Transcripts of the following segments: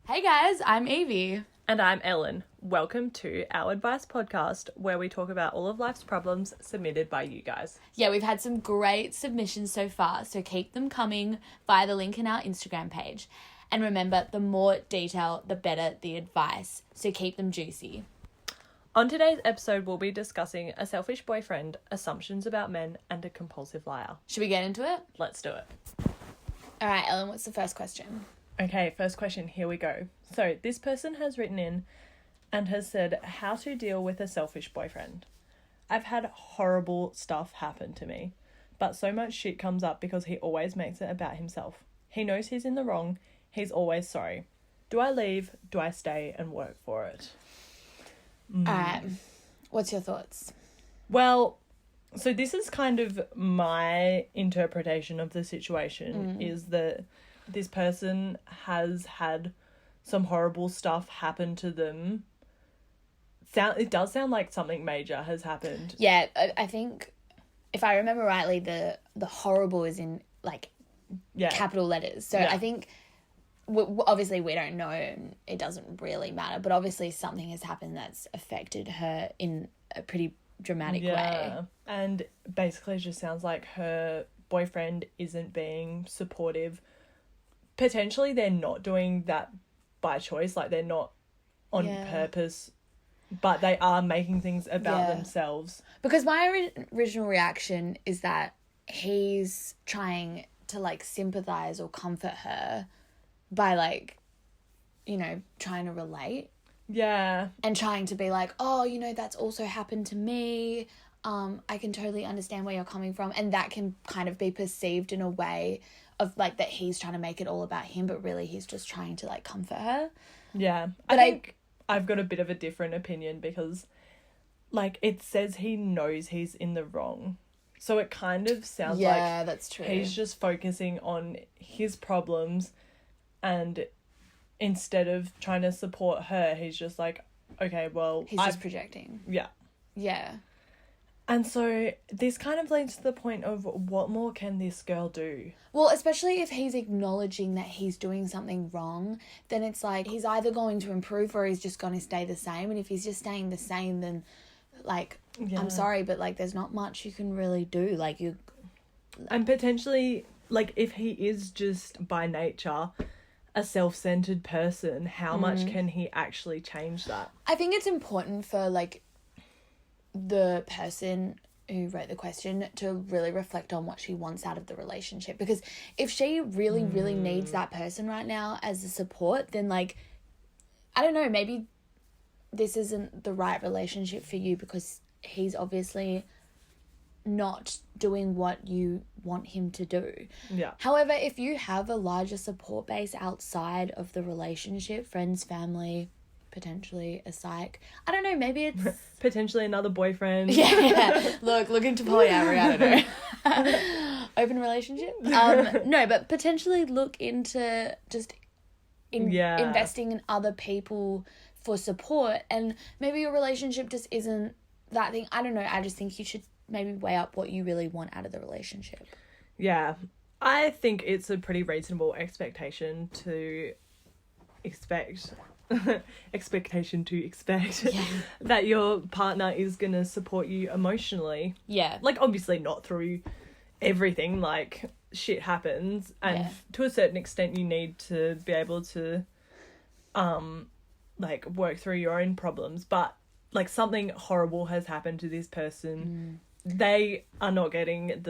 Hey guys, I'm Evie. And I'm Ellen. Welcome to our advice podcast where we talk about all of life's problems submitted by you guys. Yeah, we've had some great submissions so far, so keep them coming via the link in our Instagram page. And remember, the more detail, the better the advice, so keep them juicy. On today's episode, we'll be discussing a selfish boyfriend, assumptions about men, and a compulsive liar. Should we get into it? Let's do it. All right, Ellen, what's the first question? Okay, first question, here we go. So, this person has written in and has said, how to deal with a selfish boyfriend. I've had horrible stuff happen to me, but so much shit comes up because he always makes it about himself. He knows he's in the wrong, he's always sorry. Do I leave? Do I stay and work for it? All right, what's your thoughts? Well, so this is kind of my interpretation of the situation, is that this person has had some horrible stuff happen to them. It does sound like something major has happened. Yeah, I think, if I remember rightly, the horrible is in, capital letters. So I think, obviously we don't know, and it doesn't really matter, but obviously something has happened that's affected her in a pretty dramatic way. And basically it just sounds like her boyfriend isn't being supportive. Potentially they're not doing that by choice, like they're not on purpose, but they are making things about themselves. Because my original reaction is that he's trying to sympathize or comfort her by trying to relate. Yeah. And trying to be like, oh, that's also happened to me. I can totally understand where you're coming from. And that can kind of be perceived in a way of that he's trying to make it all about him, but really he's just trying to comfort her. Yeah. But I think I've got a bit of a different opinion because it says he knows he's in the wrong. So it kind of sounds like that's true. He's just focusing on his problems, and instead of trying to support her, he's just like, okay, well, he's just projecting. Yeah. Yeah. And so this kind of leads to the point of what more can this girl do? Well, especially if he's acknowledging that he's doing something wrong, then it's like he's either going to improve or he's just going to stay the same. And if he's just staying the same, then I'm sorry, but there's not much you can really do. And potentially, if he is just by nature a self-centered person, how much can he actually change that? I think it's important for the person who wrote the question to really reflect on what she wants out of the relationship, because if she really needs that person right now as a support, then I don't know, maybe this isn't the right relationship for you because he's obviously not doing what you want him to do. Yeah. However, if you have a larger support base outside of the relationship, friends, family, potentially a psych, I don't know, maybe it's potentially another boyfriend. Yeah. Look into polyamory, I don't know. Open relationship? No, but potentially look into just investing in other people for support, and maybe your relationship just isn't that thing. I don't know. I just think you should maybe weigh up what you really want out of the relationship. Yeah. I think it's a pretty reasonable expectation to expect that your partner is going to support you emotionally. Yeah. Obviously not through everything, shit happens, and to a certain extent you need to be able to work through your own problems, but something horrible has happened to this person. They are not getting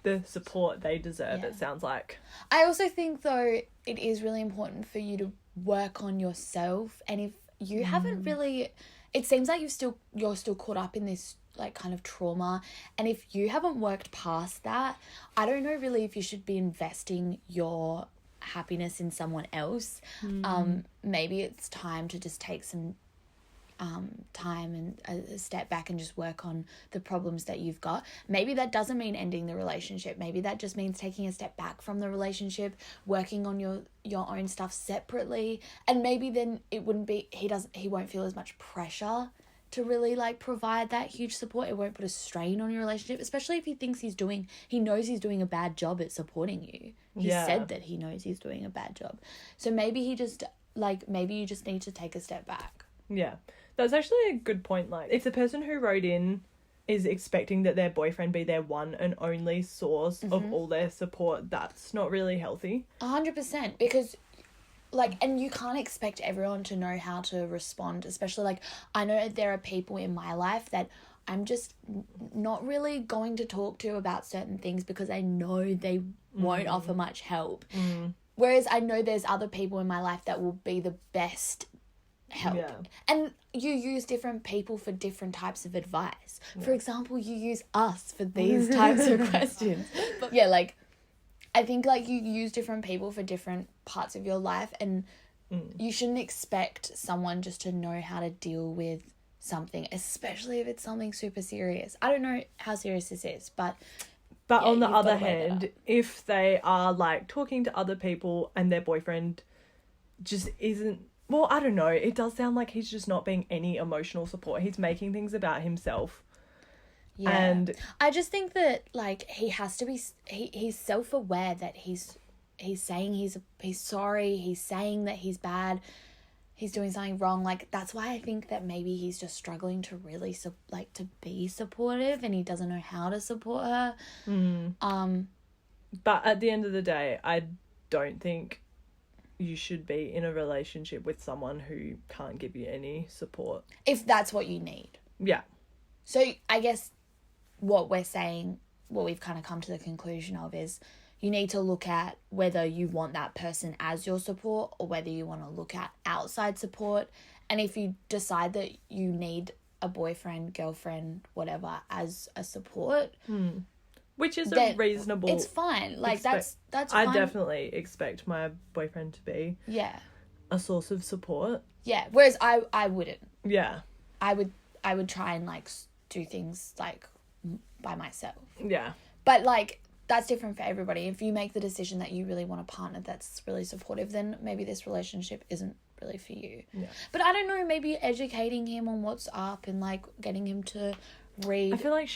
the support they deserve, it sounds like. I also think, though, it is really important for you to work on yourself, and if you haven't really, it seems like you're still caught up in this kind of trauma, and if you haven't worked past that, I don't know really if you should be investing your happiness in someone else. Maybe it's time to just take some time and a step back and just work on the problems that you've got. Maybe that doesn't mean ending the relationship. Maybe that just means taking a step back from the relationship, working on your own stuff separately, and maybe then it wouldn't be, he won't feel as much pressure to really like provide that huge support. It won't put a strain on your relationship, especially if he thinks he knows he's doing a bad job at supporting you. He said that he knows he's doing a bad job. So maybe you just need to take a step back. Yeah. That's actually a good point. Like, if the person who wrote in is expecting that their boyfriend be their one and only source of all their support, that's not really healthy. 100%, because like, and you can't expect everyone to know how to respond, especially like, I know there are people in my life that I'm just not really going to talk to about certain things because I know they won't offer much help. Whereas I know there's other people in my life that will be the best help. Yeah. And you use different people for different types of advice. Yeah. For example, you use us for these types of questions. But yeah, like, I think like you use different people for different parts of your life, and you shouldn't expect someone just to know how to deal with something, especially if it's something super serious. I don't know how serious this is, but yeah, on the other hand, if they are like talking to other people and their boyfriend just isn't, well, I don't know, it does sound like he's just not being any emotional support. He's making things about himself. Yeah. And I just think that like he has to be, he's self-aware that he's saying he's sorry, he's saying that he's bad, he's doing something wrong. Like, that's why I think that maybe he's just struggling to really to be supportive, and he doesn't know how to support her. But at the end of the day, I don't think you should be in a relationship with someone who can't give you any support. If that's what you need. Yeah. So I guess what we're saying, what we've kind of come to the conclusion of is you need to look at whether you want that person as your support or whether you want to look at outside support. And if you decide that you need a boyfriend, girlfriend, whatever, as a support... Which is a reasonable... It's fine. Like, that's fine. I definitely expect my boyfriend to be a source of support. Yeah, whereas I wouldn't. Yeah. I would try and, like, do things, like, by myself. Yeah. But, like, that's different for everybody. If you make the decision that you really want a partner that's really supportive, then maybe this relationship isn't really for you. Yeah. But I don't know, maybe educating him on what's up and, like, getting him to... read. I feel like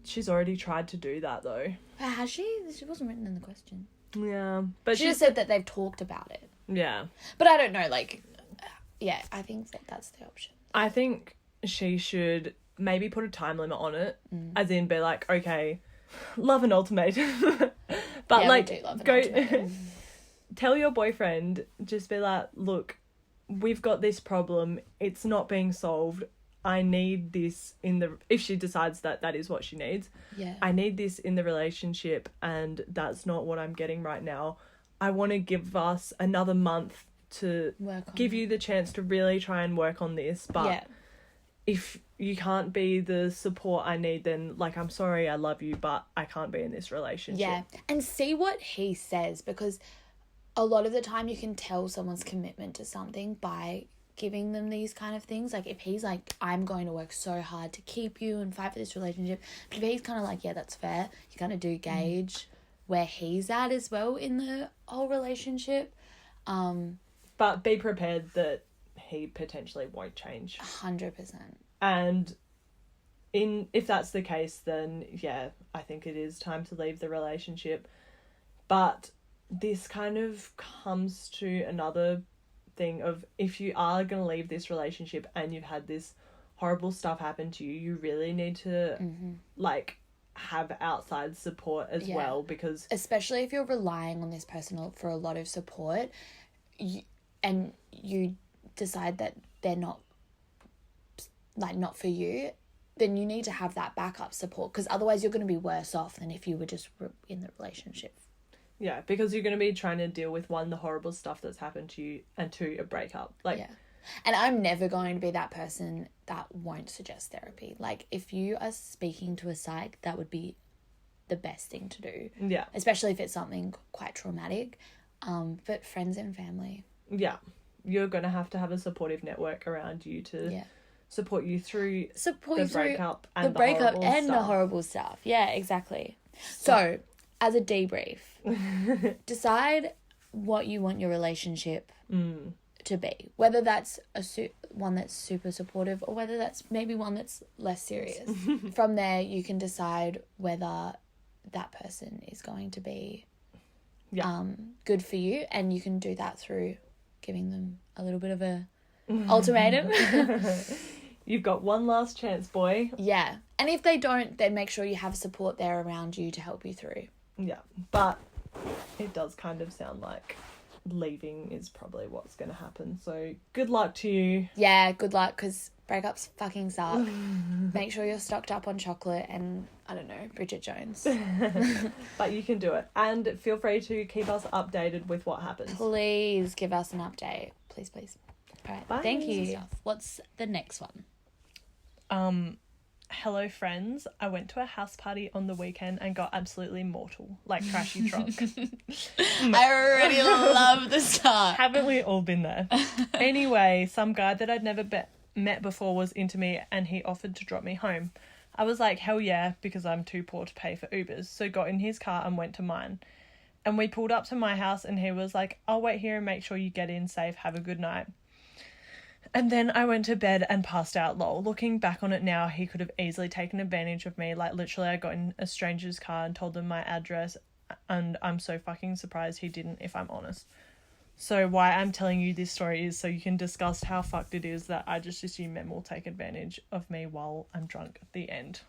she's already tried to do that though. Has she? She wasn't written in the question. Yeah, but she just said that they've talked about it. Yeah, but I don't know. Like, yeah, I think that's the option. I think she should maybe put a time limit on it, as in be like, okay, love an ultimatum, but like go tell your boyfriend, just be like, look, we've got this problem. It's not being solved. I need this if she decides that is what she needs. Yeah. I need this in the relationship, and that's not what I'm getting right now. I want to give us another month to give you the chance to really try and work on this. But if you can't be the support I need, then like, I'm sorry, I love you, but I can't be in this relationship. Yeah. And see what he says, because a lot of the time you can tell someone's commitment to something by giving them these kind of things. Like, if he's like, I'm going to work so hard to keep you and fight for this relationship, but if he's kind of like, yeah, that's fair, you kind of do gauge where he's at as well in the whole relationship. But be prepared that he potentially won't change. 100%. And if that's the case, then yeah, I think it is time to leave the relationship. But this kind of comes to another thing of, if you are going to leave this relationship and you've had this horrible stuff happen to you, you really need to like have outside support as well, because especially if you're relying on this person for a lot of support, and you decide that they're not for you, then you need to have that backup support, because otherwise you're going to be worse off than if you were just in the relationship. Yeah, because you're going to be trying to deal with, one, the horrible stuff that's happened to you, and two, a breakup. Like, and I'm never going to be that person that won't suggest therapy. Like, if you are speaking to a psych, that would be the best thing to do. Yeah. Especially if it's something quite traumatic. But friends and family. Yeah. You're going to have a supportive network around you to support you through the breakup and the horrible stuff. Yeah, exactly. So as a debrief, decide what you want your relationship to be, whether that's one that's super supportive or whether that's maybe one that's less serious. From there, you can decide whether that person is going to be good for you, and you can do that through giving them a little bit of a ultimatum. You've got one last chance, boy. Yeah. And if they don't, then make sure you have support there around you to help you through. Yeah, but it does kind of sound like leaving is probably what's going to happen. So good luck to you. Yeah, good luck, because breakups fucking suck. Make sure you're stocked up on chocolate and, I don't know, Bridget Jones. But you can do it. And feel free to keep us updated with what happens. Please give us an update. Please. All right. Bye. Thank you. What's the next one? Hello friends, I went to a house party on the weekend and got absolutely mortal, like trashy drunk. I already love the start. Haven't we all been there? Anyway, some guy that I'd never met before was into me and he offered to drop me home. I was like, hell yeah, because I'm too poor to pay for Ubers. So got in his car and went to mine. And we pulled up to my house and he was like, I'll wait here and make sure you get in safe. Have a good night. And then I went to bed and passed out, lol. Looking back on it now, he could have easily taken advantage of me. Like, literally, I got in a stranger's car and told them my address, and I'm so fucking surprised he didn't, if I'm honest. So why I'm telling you this story is so you can discuss how fucked it is that I just assume men will take advantage of me while I'm drunk at the end.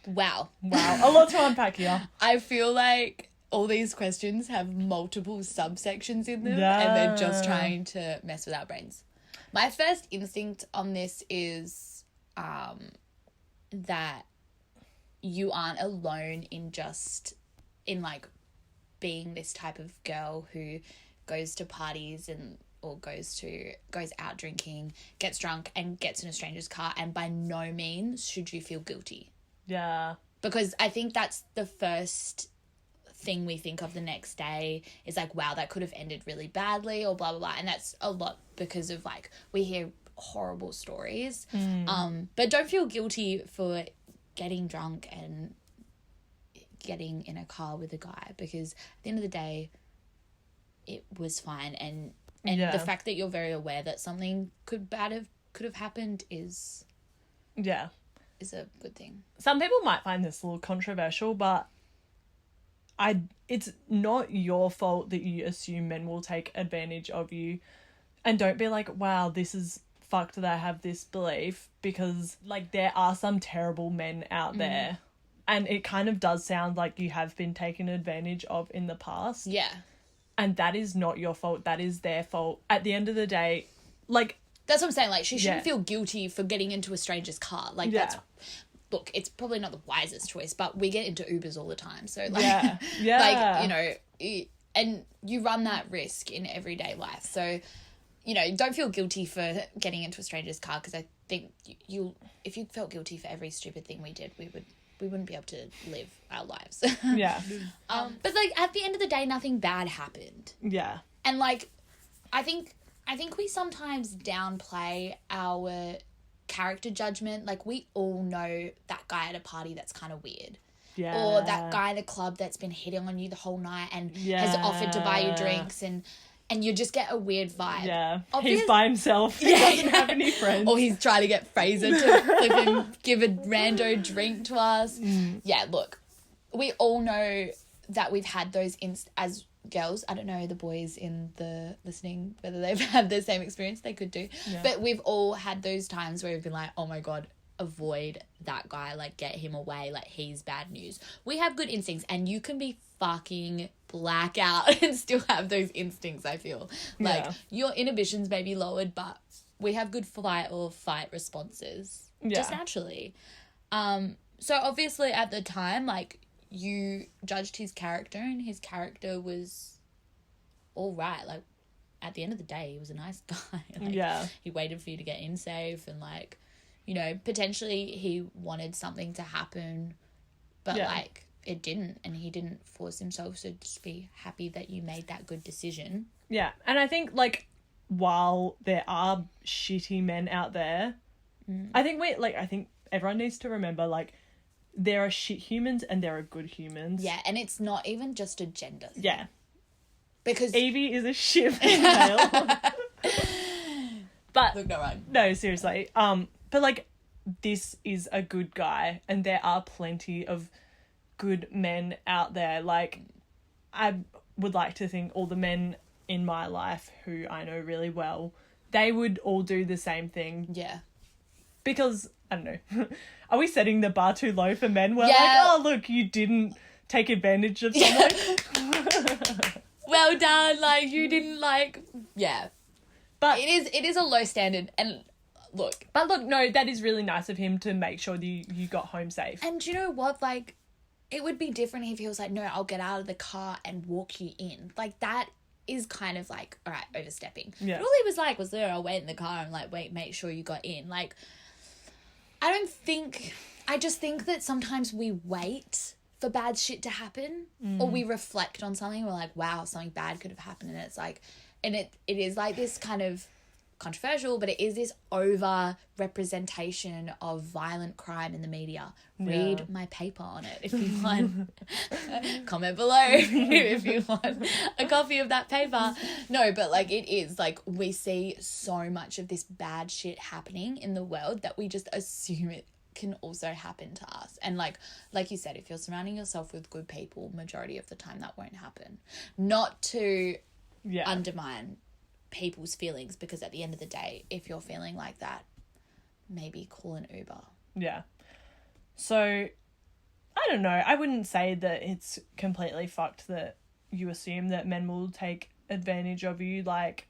Wow. A lot to unpack here. I feel like all these questions have multiple subsections in them, Yeah. and they're just trying to mess with our brains. My first instinct on this is that you aren't alone in like being this type of girl who goes to parties or goes out drinking, gets drunk and gets in a stranger's car, and by no means should you feel guilty. Yeah. Because I think that's the first thing we think of the next day is like, wow, that could have ended really badly or blah blah blah, and that's a lot because of like we hear horrible stories. But don't feel guilty for getting drunk and getting in a car with a guy, because at the end of the day it was fine, and the fact that you're very aware that something could have happened is a good thing. Some people might find this a little controversial, but it's not your fault that you assume men will take advantage of you, and don't be like, wow, this is fucked that I have this belief, because like there are some terrible men out there, and it kind of does sound like you have been taken advantage of in the past. Yeah. And that is not your fault. That is their fault. At the end of the day, like... That's what I'm saying. Like, she shouldn't feel guilty for getting into a stranger's car. Like, that's... Look, it's probably not the wisest choice, but we get into Ubers all the time. So, like... Yeah. Like, you know... And you run that risk in everyday life. So, you know, don't feel guilty for getting into a stranger's car, because I think if you felt guilty for every stupid thing we did, we wouldn't be able to live our lives. Yeah. But like at the end of the day, nothing bad happened. Yeah. And like, I think we sometimes downplay our character judgment. Like, we all know that guy at a party that's kind of weird. Yeah. Or that guy at a club that's been hitting on you the whole night and has offered to buy you drinks, and you just get a weird vibe. Yeah. He's by himself. He doesn't have any friends. Or he's trying to get Fraser to flip him, give a rando drink to us. Yeah, look, we all know that we've had those as girls. I don't know the boys in the listening, whether they've had the same experience. They could do. Yeah. But we've all had those times where we've been like, oh my God, avoid that guy, like get him away, like he's bad news. We have good instincts, and you can be fucking blackout and still have those instincts. I feel like your inhibitions may be lowered, but we have good flight responses just naturally. So obviously at the time, like, you judged his character, and his character was all right. Like, at the end of the day, he was a nice guy. Like, he waited for you to get in safe, and like, you know, potentially he wanted something to happen, but like it didn't, and he didn't force himself. So just be happy that you made that good decision. Yeah. And I think, like, while there are shitty men out there, I think everyone needs to remember, like, there are shit humans and there are good humans. Yeah, and it's not even just a gender thing. Yeah. Because Evie is a shit female. But Look, no right. no, seriously. But like, this is a good guy, and there are plenty of good men out there. Like, I would like to think all the men in my life who I know really well, they would all do the same thing. Yeah. Because, I don't know, are we setting the bar too low for men? We're Yeah. like, oh, look, you didn't take advantage of someone. Well done. Like, you didn't yeah. But It is a low standard, and look. But look, no, that is really nice of him to make sure that you got home safe. And do you know what? Like, it would be different if he was like, no, I'll get out of the car and walk you in. Like, that is kind of like, all right, overstepping. Yeah. But all he was like was, there, I'll wait in the car and like, wait, make sure you got in. Like, I just think that sometimes we wait for bad shit to happen, or we reflect on something. We're like, wow, something bad could have happened. And it's like, and it is like this kind of controversial, but it is this over representation of violent crime in the media. Read my paper on it if you want. Comment below if you want a copy of that paper. No, but like, it is like, we see so much of this bad shit happening in the world that we just assume it can also happen to us. And like you said, if you're surrounding yourself with good people, majority of the time that won't happen. Not to undermine people's feelings, because at the end of the day, if you're feeling like that, maybe call an Uber. Yeah. So, I don't know. I wouldn't say that it's completely fucked that you assume that men will take advantage of you. Like,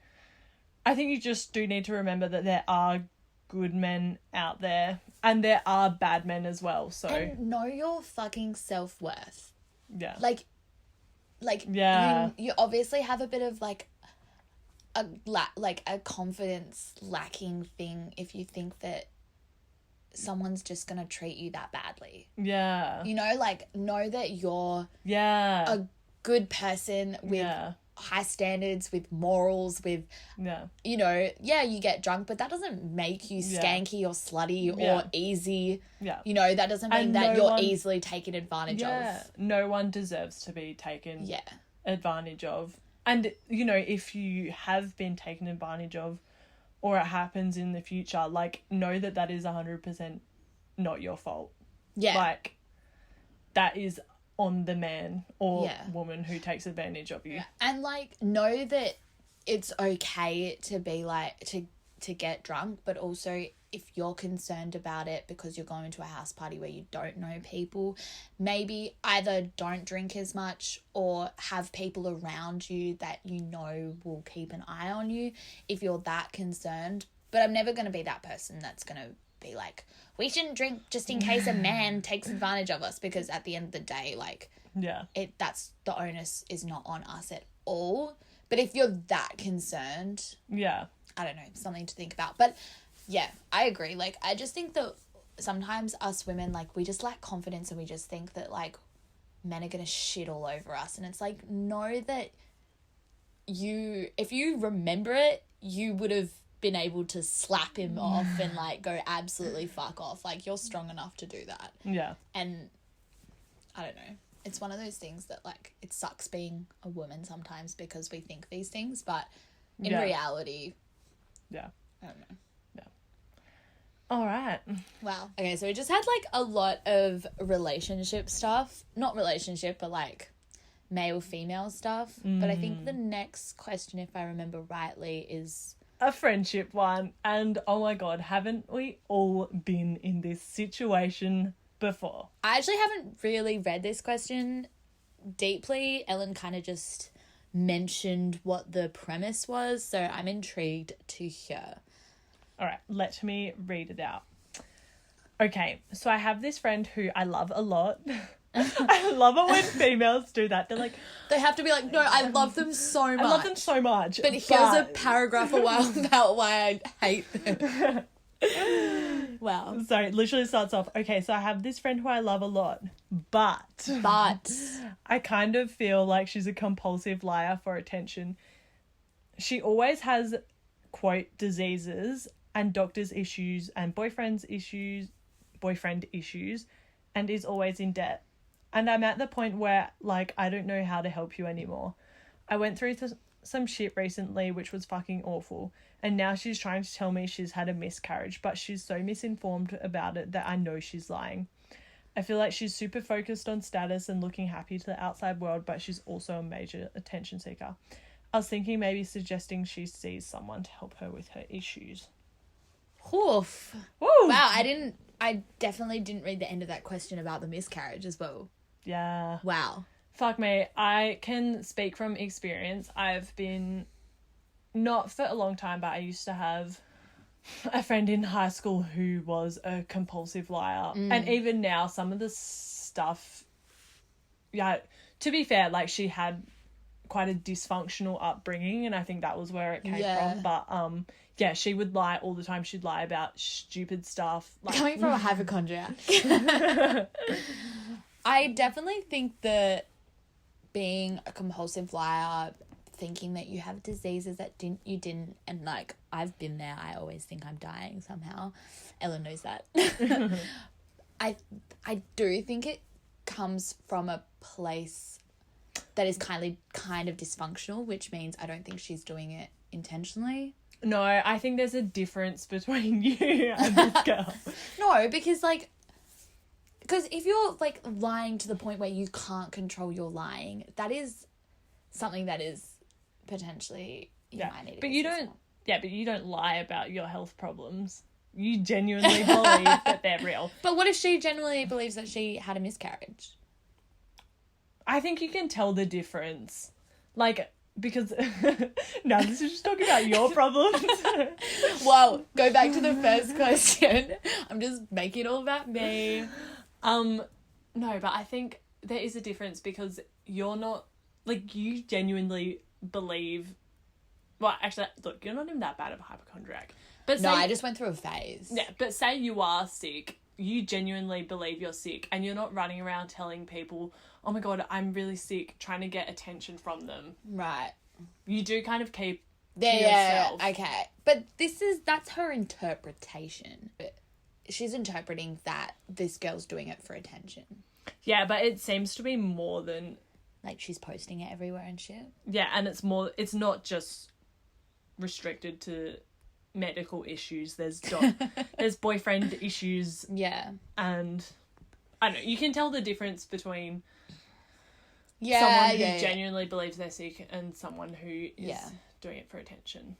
I think you just do need to remember that there are good men out there, and there are bad men as well. So, and know your fucking self-worth. Yeah. Like yeah. You obviously have a bit of like a confidence lacking thing if you think that someone's just gonna treat you that badly. Yeah. You know, like, know that you're a good person with high standards, with morals, with you know, you get drunk, but that doesn't make you skanky or slutty or easy. You know, that doesn't mean that you're easily taken advantage of. No one deserves to be taken advantage of. And, you know, if you have been taken advantage of, or it happens in the future, like, know that that is 100% not your fault. Yeah. Like, that is on the man or woman who takes advantage of you. Yeah. And, like, know that it's okay to be, like, to get drunk, but also if you're concerned about it because you're going to a house party where you don't know people, maybe either don't drink as much or have people around you that you know will keep an eye on you if you're that concerned. But I'm never going to be that person that's going to be like, we shouldn't drink just in case a man takes advantage of us, because at the end of the day, like, that's the onus is not on us at all. But if you're that concerned, I don't know, something to think about. But yeah, I agree. Like, I just think that sometimes us women, like, we just lack confidence, and we just think that, like, men are going to shit all over us. And it's like, know that if you remember it, you would have been able to slap him off and, like, go absolutely fuck off. Like, you're strong enough to do that. Yeah. And I don't know. It's one of those things that, like, it sucks being a woman sometimes because we think these things, but in reality, I don't know. All right. Wow. Okay, so we just had, like, a lot of relationship stuff. Not relationship, but, like, male-female stuff. But I think the next question, if I remember rightly, is a friendship one. And, oh my God, haven't we all been in this situation before? I actually haven't really read this question deeply. Ellen kind of just mentioned what the premise was, so I'm intrigued to hear. All right, let me read it out. Okay, so I have this friend who I love a lot. I love it when females do that. They're like, they have to be like, no, I love them so much. I love them so much. But here's a paragraph about why I hate them. Wow. So it literally starts off, okay, so I have this friend who I love a lot, but I kind of feel like she's a compulsive liar for attention. She always has, quote, diseases and doctor's issues and boyfriend issues, and is always in debt. And I'm at the point where, like, I don't know how to help you anymore. I went through some shit recently, which was fucking awful. And now she's trying to tell me she's had a miscarriage, but she's so misinformed about it that I know she's lying. I feel like she's super focused on status and looking happy to the outside world, but she's also a major attention seeker. I was thinking maybe suggesting she sees someone to help her with her issues. Oof. Woo! Wow, I definitely didn't read the end of that question about the miscarriage as well. Yeah. Wow. Fuck me. I can speak from experience. I've been, not for a long time, but I used to have a friend in high school who was a compulsive liar. And even now, some of the stuff, yeah, to be fair, like, she had quite a dysfunctional upbringing, and I think that was where it came from. But yeah, she would lie all the time. She'd lie about stupid stuff. Like, coming from a hypochondriac. I definitely think that being a compulsive liar, thinking that you have diseases that you didn't, and like, I've been there. I always think I'm dying somehow. Ella knows that. I do think it comes from a place that is kind of dysfunctional, which means I don't think she's doing it intentionally. No, I think there's a difference between you and this girl. No, because if you're like lying to the point where you can't control your lying, that is something that is potentially you might need to but get you assessed don't. on. Yeah, but you don't lie about your health problems. You genuinely believe that they're real. But what if she genuinely believes that she had a miscarriage? I think you can tell the difference. Like, because now this is just talking about your problems. Well, go back to the first question. I'm just making it all about me. No, but I think there is a difference because you're not, like, you genuinely believe, well, actually, look, you're not even that bad of a hypochondriac. But No, I just went through a phase. Yeah, but say you are sick, you genuinely believe you're sick, and you're not running around telling people, oh my God, I'm really sick, trying to get attention from them. Right. You do kind of keep to Yeah, yourself. okay. But that's her interpretation. She's interpreting that this girl's doing it for attention. Yeah, but it seems to be more than... Like, she's posting it everywhere and shit. Yeah, and it's not just restricted to medical issues. There's there's boyfriend issues. Yeah. And I don't know, you can tell the difference between Yeah, someone who genuinely believes they're sick and someone who is doing it for attention.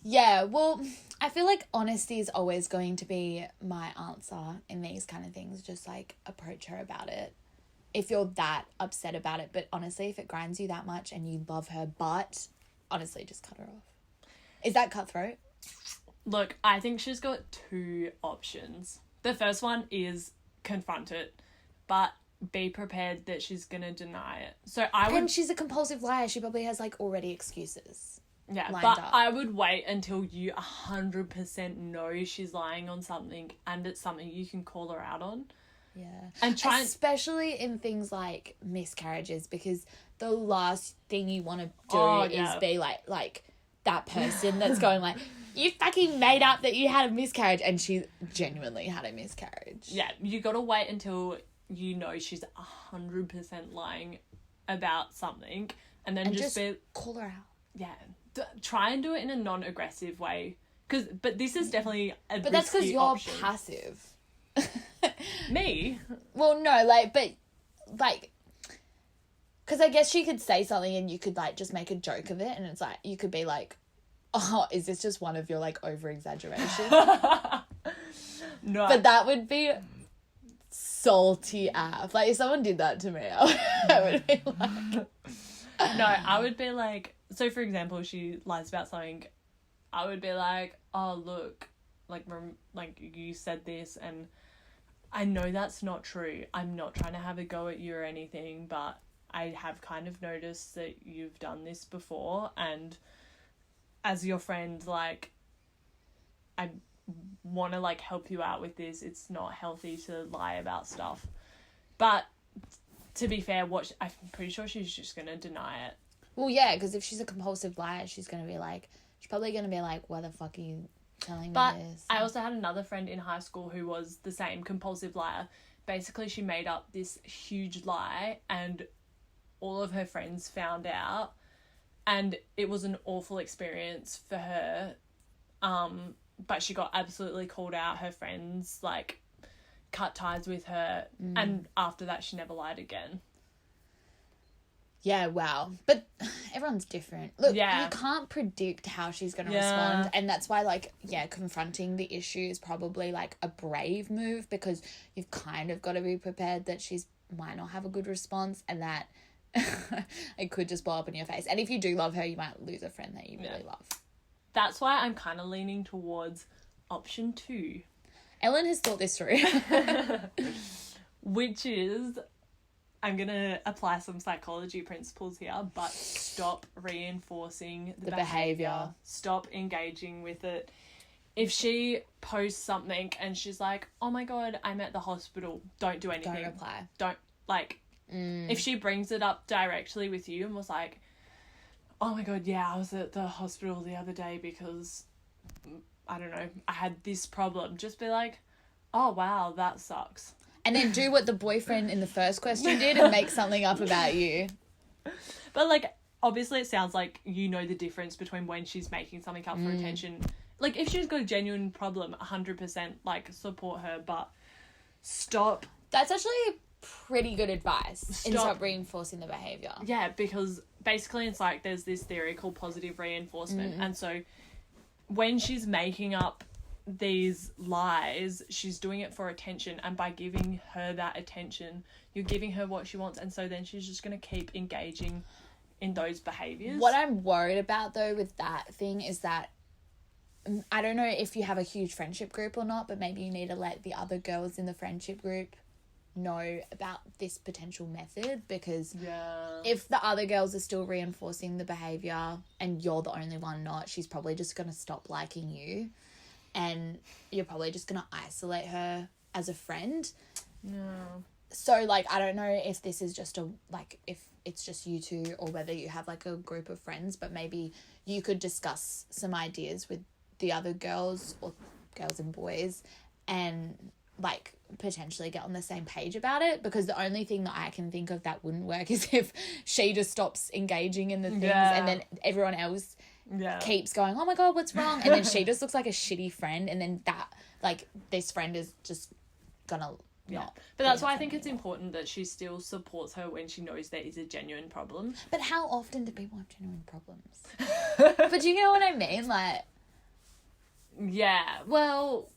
Yeah, well, I feel like honesty is always going to be my answer in these kind of things. Just, like, approach her about it. If you're that upset about it. But honestly, if it grinds you that much and you love her, but honestly, just cut her off. Is that cutthroat? Look, I think she's got two options. The first one is confront it, but be prepared that she's going to deny it. So And she's a compulsive liar. She probably has, like, already excuses. Yeah, lined but up. I would wait until you 100% know she's lying on something and it's something you can call her out on. Yeah. And try especially in things like miscarriages, because the last thing you want to do is be like that person that's going like, you fucking made up that you had a miscarriage, and she genuinely had a miscarriage. Yeah, you got to wait until you know she's 100% lying about something and then just be... call her out. Yeah. Try and do it in a non-aggressive way. But this is definitely a But that's because you're option. passive. Me? Well, no, because I guess she could say something and you could, like, just make a joke of it, and it's like, you could be like, oh, is this just one of your, like, over-exaggerations? No. But that would be salty AF. Like, if someone did that to me, I would be like... No, I would be like... So, for example, she lies about something. I would be like, oh, look, like you said this, and I know that's not true. I'm not trying to have a go at you or anything, but I have kind of noticed that you've done this before, and as your friend, like, I want to, like, help you out with this. It's not healthy to lie about stuff. But to be fair, I'm pretty sure she's just going to deny it. Well, yeah, because if she's a compulsive liar, she's probably going to be like, why the fuck are you telling me this? I also had another friend in high school who was the same compulsive liar. Basically, she made up this huge lie and all of her friends found out, and it was an awful experience for her. But she got absolutely called out. Her friends, like, cut ties with her. And after that, she never lied again. Yeah, wow. But everyone's different. Look, you can't predict how she's going to respond. And that's why, like, confronting the issue is probably, like, a brave move, because you've kind of got to be prepared that she's might not have a good response and that it could just blow up in your face. And if you do love her, you might lose a friend that you really love. That's why I'm kind of leaning towards option 2. Ellen has thought this through. Which is, I'm going to apply some psychology principles here, but stop reinforcing the behaviour. Stop engaging with it. If she posts something and she's like, oh my God, I'm at the hospital, don't do anything. Don't reply. Don't, like, if she brings it up directly with you and was like, oh my God, yeah, I was at the hospital the other day because, I don't know, I had this problem. Just be like, oh, wow, that sucks. And then do what the boyfriend in the first question did and make something up about you. But, like, obviously it sounds like you know the difference between when she's making something up for attention. Like, if she's got a genuine problem, 100%, like, support her, but stop. That's actually pretty good advice. Stop reinforcing the behaviour. Yeah, because basically it's like there's this theory called positive reinforcement. And so when she's making up these lies, she's doing it for attention, and by giving her that attention, you're giving her what she wants, and so then she's just going to keep engaging in those behaviours. What I'm worried about, though, with that thing is that I don't know if you have a huge friendship group or not, but maybe you need to let the other girls in the friendship group know about this potential method, because if the other girls are still reinforcing the behaviour and you're the only one not, she's probably just going to stop liking you, and you're probably just going to isolate her as a friend. So, like, I don't know if this is just if it's just you two or whether you have, like, a group of friends, but maybe you could discuss some ideas with the other girls or girls and boys and, like, potentially get on the same page about it, because the only thing that I can think of that wouldn't work is if she just stops engaging in the things and then everyone else keeps going, oh my God, what's wrong? And then she just looks like a shitty friend, and then that, like, this friend is just gonna not. But that's why I think it's important that she still supports her when she knows there is a genuine problem. But how often do people have genuine problems? But do you know what I mean? Like, yeah, well,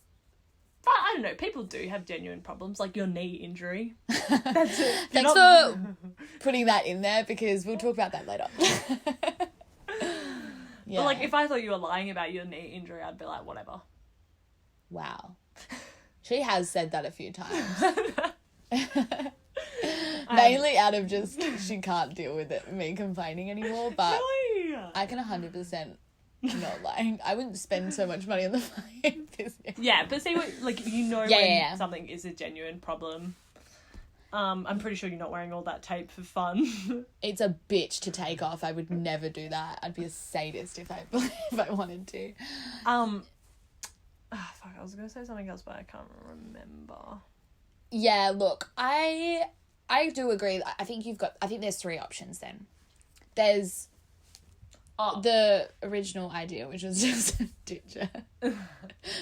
but I don't know, people do have genuine problems, like your knee injury. That's it. Thanks for putting that in there, because we'll talk about that later. But, like, if I thought you were lying about your knee injury, I'd be like, whatever. Wow. She has said that a few times. Mainly out of just, she can't deal with it, me complaining anymore, but Really? I can 100% not lying. I wouldn't spend so much money on the fucking business. Yeah, but see, what, like, you know when something is a genuine problem. I'm pretty sure you're not wearing all that tape for fun. It's a bitch to take off. I would never do that. I'd be a sadist if I wanted to. Fuck, I was gonna say something else, but I can't remember. Yeah, look, I do agree. I think there's 3 options then. There's the original idea, which was just ditch her.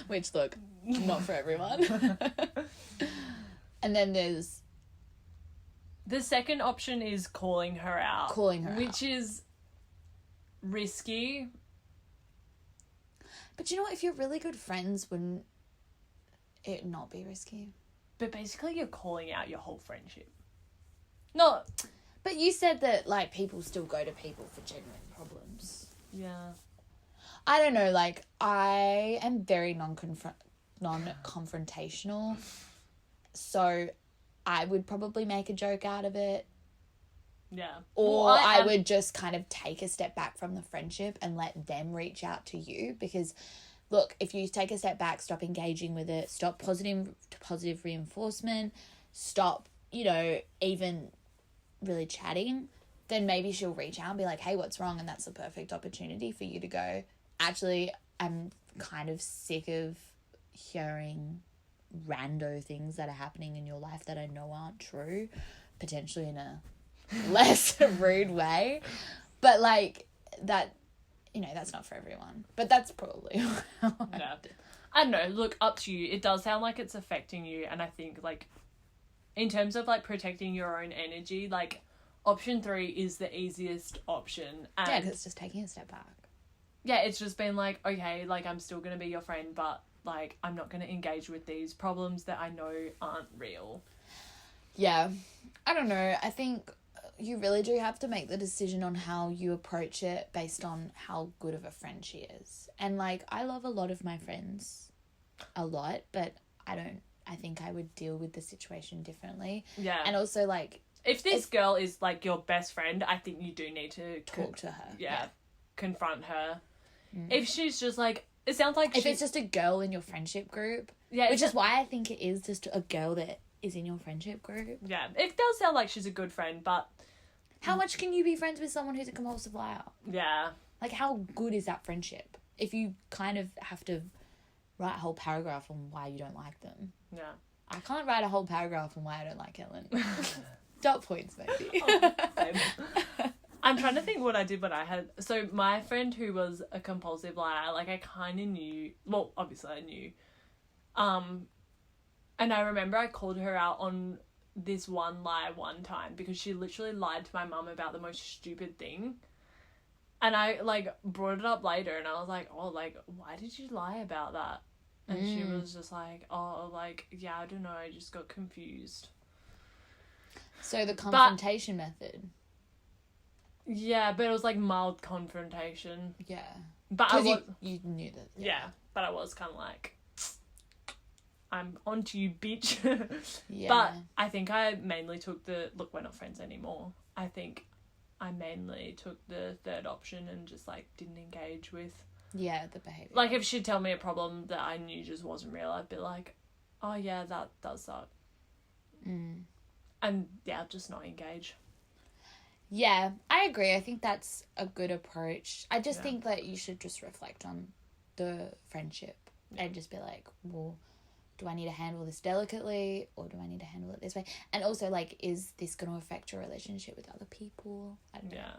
Which, look, not for everyone. And then there's... The second option is calling her out. Which is risky. But you know what? If you're really good friends, wouldn't it not be risky? But basically you're calling out your whole friendship. No. But you said that, like, people still go to people for genuine problems. Yeah. I don't know, like, I am very non-confrontational. So I would probably make a joke out of it. Yeah. Or I would just kind of take a step back from the friendship and let them reach out to you, because, look, if you take a step back, stop engaging with it, stop positive reinforcement, stop, you know, even really chatting, then maybe she'll reach out and be like, hey, what's wrong? And that's the perfect opportunity for you to go, actually, I'm kind of sick of hearing rando things that are happening in your life that I know aren't true, potentially in a less rude way, but, like, that, you know, that's not for everyone. But that's probably how I Yeah. did. I don't know, look, up to you. It does sound like it's affecting you, and I think, like, in terms of, like, protecting your own energy, like, option 3 is the easiest option. And Yeah, because it's just taking a step back. yeah, it's just been like, okay, like, I'm still going to be your friend, but, like, I'm not going to engage with these problems that I know aren't real. Yeah. I don't know. I think you really do have to make the decision on how you approach it based on how good of a friend she is. And, like, I love a lot of my friends a lot, but I think I would deal with the situation differently. Yeah. And also, like, if this girl is, like, your best friend, I think you do need to talk to her. Yeah. Confront her. If she's just, like, it sounds like if it's just a girl in your friendship group, yeah, which is why I think it is just a girl that is in your friendship group. Yeah, it does sound like she's a good friend, but how much can you be friends with someone who's a compulsive liar? Yeah. Like, how good is that friendship if you kind of have to write a whole paragraph on why you don't like them? Yeah. I can't write a whole paragraph on why I don't like Ellen. Dot points, maybe. I'm trying to think what I did when I had... So, my friend who was a compulsive liar, like, I kind of knew... Well, obviously I knew. And I remember I called her out on this one lie one time because she literally lied to my mum about the most stupid thing. And I, like, brought it up later and I was like, oh, like, why did you lie about that? And she was just like, oh, like, yeah, I don't know, I just got confused. So the confrontation method. Yeah, but it was, like, mild confrontation. Yeah. But I was... you knew that. Yeah, but I was kind of like, I'm onto you, bitch. Yeah. But I think I mainly took the... Look, we're not friends anymore. I think I mainly took the third option and just, like, didn't engage with... Yeah, the behaviour. Like, if she'd tell me a problem that I knew just wasn't real, I'd be like, oh, yeah, that does suck. And, yeah, just not engage. Yeah, I agree. I think that's a good approach. I just think that you should just reflect on the friendship and just be like, well, do I need to handle this delicately or do I need to handle it this way? And also, like, is this going to affect your relationship with other people? I don't know. Yeah.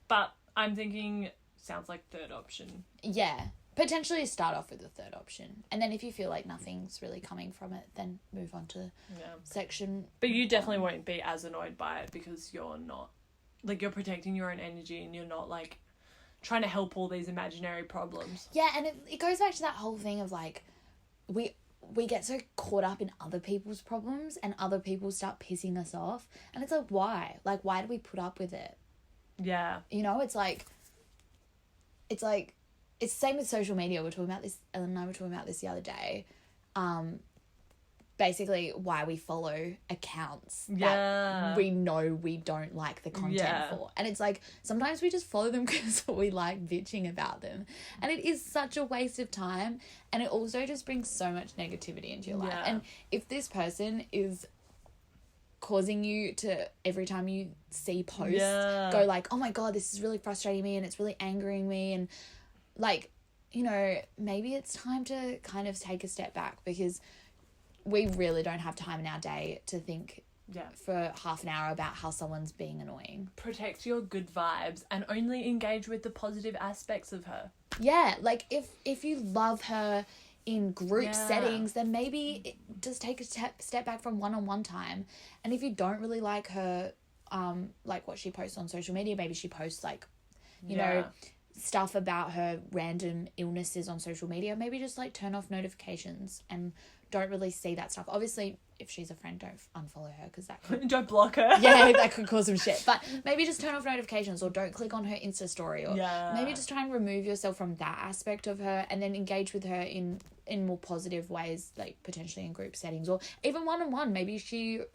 But I'm thinking, sounds like third option. Yeah. Potentially start off with the third option. And then if you feel like nothing's really coming from it, then move on to section. But you definitely won't be as annoyed by it because you're not, like, you're protecting your own energy and you're not, like, trying to help all these imaginary problems. Yeah, and it goes back to that whole thing of, like, we get so caught up in other people's problems and other people start pissing us off. And it's like, why? Like, why do we put up with it? Yeah. You know, it's the same with social media. We're talking about this, Ellen and I were talking about this the other day. Basically why we follow accounts that we know we don't like the content for. And it's like, sometimes we just follow them because we like bitching about them. And it is such a waste of time. And it also just brings so much negativity into your life. And if this person is causing you to, every time you see posts, go like, oh my God, this is really frustrating me and it's really angering me. And, like, you know, maybe it's time to kind of take a step back because we really don't have time in our day to think for half an hour about how someone's being annoying. Protect your good vibes and only engage with the positive aspects of her. Yeah, like if you love her in group settings, then maybe just take a step back from one-on-one time. And if you don't really like her, like what she posts on social media, maybe she posts, like, you know, stuff about her random illnesses on social media, maybe just, like, turn off notifications and don't really see that stuff. Obviously, if she's a friend, don't unfollow her because that could... Don't block her. Yeah, that could cause some shit. But maybe just turn off notifications or don't click on her Insta story or maybe just try and remove yourself from that aspect of her and then engage with her in more positive ways, like potentially in group settings or even one-on-one. Maybe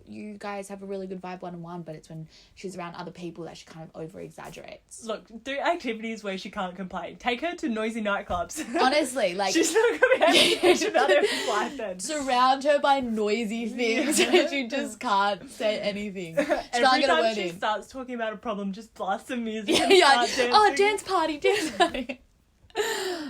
you guys have a really good vibe one-on-one, but it's when she's around other people that she kind of over-exaggerates. Look, do activities where she can't complain. Take her to noisy nightclubs. Honestly, like... She's not going to be able to bitch about everyone's life then. Surround her by noisy things and she just can't say anything. She's Every time she starts talking about a problem, just blast some music and start dancing. Oh, dance party.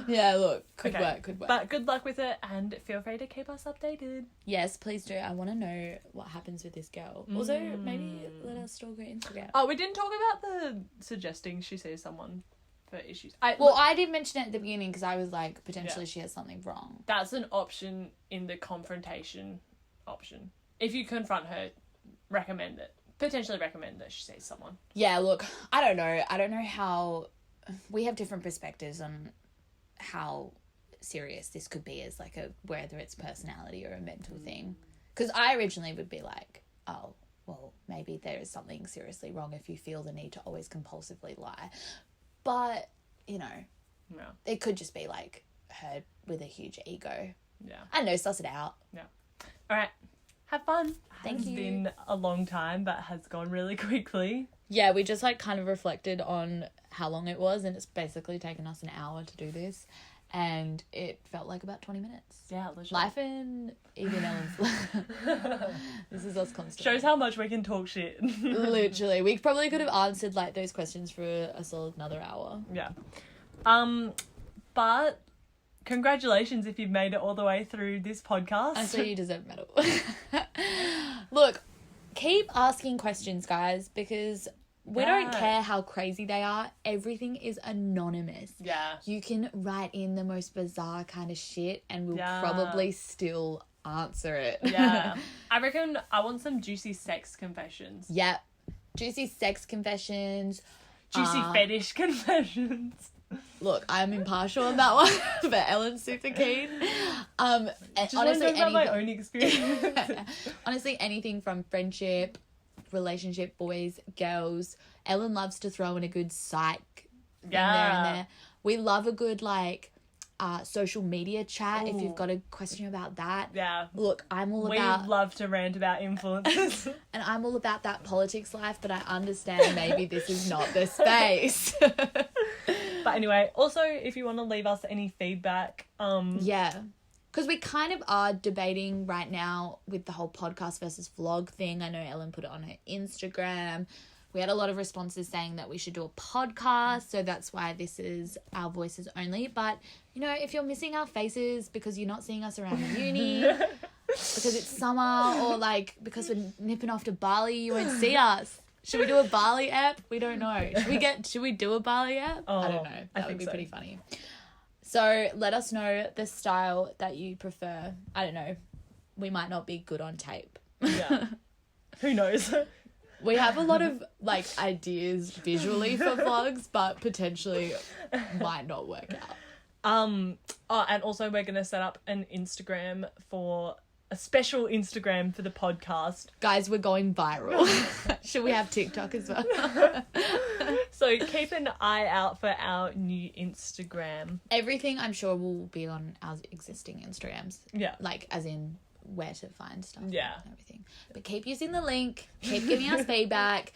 Yeah, look, could work. But good luck with it and feel free to keep us updated. Yes, please do. I want to know what happens with this girl. Also, maybe let us stalk her Instagram. Oh, we didn't talk about the suggesting she sees someone. for issues. I did mention it at the beginning because I was like, potentially she has something wrong. That's an option in the confrontation option. If you confront her, recommend it. Potentially recommend that she sees someone. Yeah, look, I don't know how... We have different perspectives on how serious this could be as like whether it's personality or a mental thing. Because I originally would be like, oh, well, maybe there is something seriously wrong if you feel the need to always compulsively lie. But, you know, it could just be like her with a huge ego. Yeah. I don't know, suss it out. Yeah. All right. Have fun. Thank you. It's been a long time, but has gone really quickly. Yeah, we just like kind of reflected on how long it was, and it's basically taken us an hour to do this. And it felt like about 20 minutes. Yeah, literally. Life in Evie and Ellen's... This is us constantly. Shows how much we can talk shit. Literally. We probably could have answered like those questions for a solid another hour. Yeah. But congratulations if you've made it all the way through this podcast. Honestly, you deserve a medal. Look, keep asking questions, guys, because... We don't care how crazy they are. Everything is anonymous. Yeah. You can write in the most bizarre kind of shit and we'll probably still answer it. Yeah. I reckon I want some juicy sex confessions. Yep. Juicy sex confessions. Juicy fetish confessions. Look, I'm impartial on that one, but Ellen's super keen. Just honestly, about my own experience. Honestly, anything from friendship, relationship, boys, girls. Ellen loves to throw in a good psych thing there and there. We love a good social media chat. If you've got a question about that. Yeah. Look, I'm all we about... love to rant about influencers. And I'm all about that politics life, but I understand maybe this is not the space. But anyway, also, if you want to leave us any feedback... Yeah. Because we kind of are debating right now with the whole podcast versus vlog thing. I know Ellen put it on her Instagram. We had a lot of responses saying that we should do a podcast. So that's why this is our voices only. But, you know, if you're missing our faces because you're not seeing us around uni, because it's summer, or like because we're nipping off to Bali, you won't see us. Should we do a Bali app? We don't know. Should we do a Bali app? I don't know. That would be pretty funny. So let us know the style that you prefer. I don't know. We might not be good on tape. Yeah. Who knows? We have a lot of ideas visually for vlogs, but potentially might not work out. And also we're going to set up an Instagram a special Instagram for the podcast. Guys, we're going viral. Should we have TikTok as well? So keep an eye out for our new Instagram. Everything I'm sure will be on our existing Instagrams. Yeah. As in where to find stuff. Yeah. And everything. But keep using the link. Keep giving us feedback.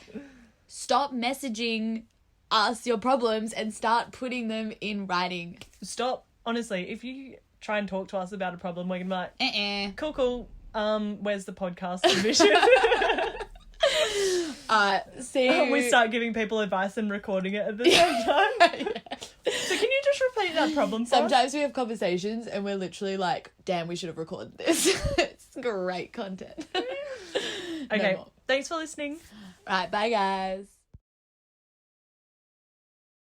Stop messaging us your problems and start putting them in writing. Stop. Honestly, if you try and talk to us about a problem, we're going to be like, cool. Where's the podcast submission? We start giving people advice and recording it at the same time. Yeah. So can you just repeat that problem for Sometimes us? we have conversations and we're literally like, damn, we should have recorded this. It's great content. Okay, thanks for listening. Right, bye guys.